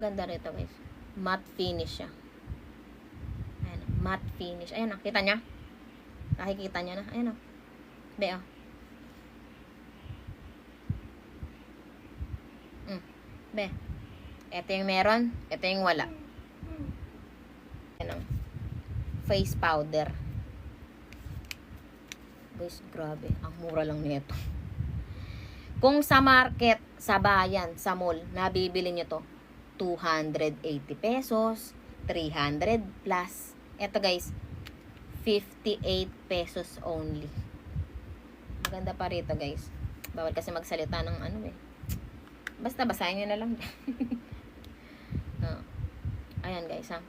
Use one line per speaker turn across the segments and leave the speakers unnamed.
Ganda rito guys. Matte finish siya. Ayan, matte finish. Ayan, nakita niya? Nakikita niya na. Ayan o. Be o. Be. Ito yung meron. Ito yung wala. Ayan o. Face powder. Guys, grabe. Ang mura lang nito. Kung sa market, sa bayan, sa mall, nabibili nyo to 280 pesos, 300 plus. Ito guys, 58 pesos only. Maganda pa rito guys. Bawal kasi magsalita ng ano eh. Basta basahin nyo na lang. Ayan guys ha.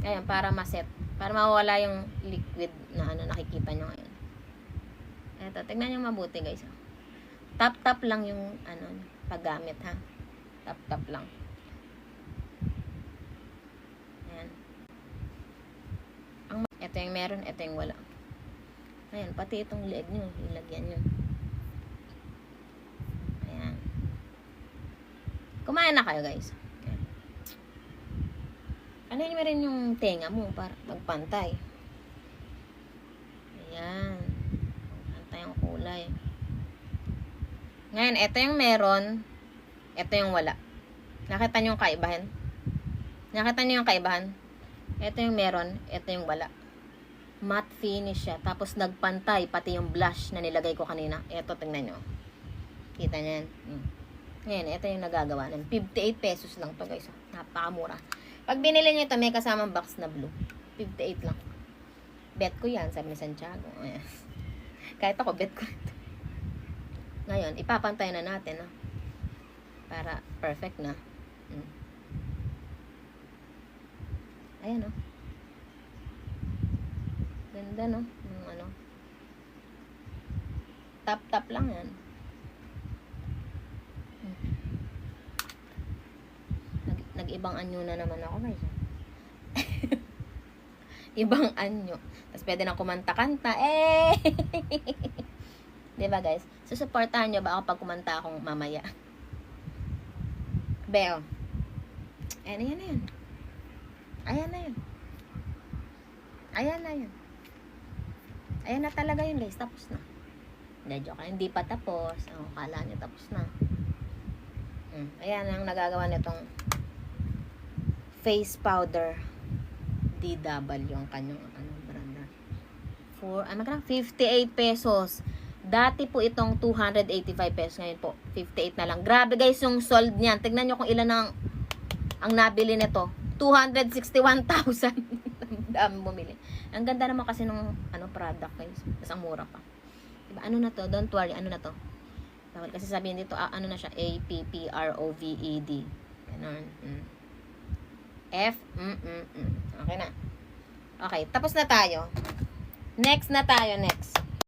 Ayan, para maset. Para mawala yung liquid na ano nakikita nyo ngayon. Ito, tignan nyo mabuti guys ha. Tap-tap lang yung ano, paggamit ha. Tap-tap lang. Ayan. Ito yung meron, ito yung wala. Ayan, pati itong leg nyo, ilagyan nyo. Ayan. Kumain na kayo guys. Ayan. Ano yun rin yung tenga mo para magpantay. Ayan. Pantay ang kulay. Ngayon, ito yung meron, ito yung wala. Nakita nyo yung kaibahan? Nakita nyo yung kaibahan? Ito yung meron, ito yung wala. Matte finish siya. Tapos nagpantay, pati yung blush na nilagay ko kanina. Ito, tingnan nyo. Kita nyo yan. Ngayon, ito yung nagagawa ng 58 pesos lang to guys. Napakamura. Pag binili nyo ito, may kasamang box na blue. 58 lang. Bet ko yan, sabi ni Santiago. Ayan. Kahit ako, bet ko ito. Ngayon, ipapantay na natin, no? Para perfect na. Ayan, no? Ganda, no? Yung ano. Tap-tap lang yan. Nag-ibang anyo na naman ako, guys. Ibang anyo. Tapos pwede na kumanta-kanta. Eh! Diba guys? Susuportahan nyo ba ako pag kumanta akong mamaya? Beo. Ayan na yan. Ayan na yan. Ayan na yan. Ayan na talaga yun guys. Tapos na. Hindi, joke. Hindi pa tapos. Kala nyo tapos na. Ayan ang nagagawa nitong face powder. DW ang kanyang brand. 58 pesos. Dati po itong 285 pesos. Ngayon po, 58 na lang. Grabe guys yung sold niyan. Tignan nyo kung ilan ang nabili nito. 261,000. Ang dami bumili. Ang ganda naman kasi nung product guys. Mas ang mura pa. Diba? Ano na to? Don't worry. Ano na to? Bawal kasi sabihin dito, ano na siya? APPROVED. Ganon. Okay na. Okay, tapos na tayo. Next na tayo. Next.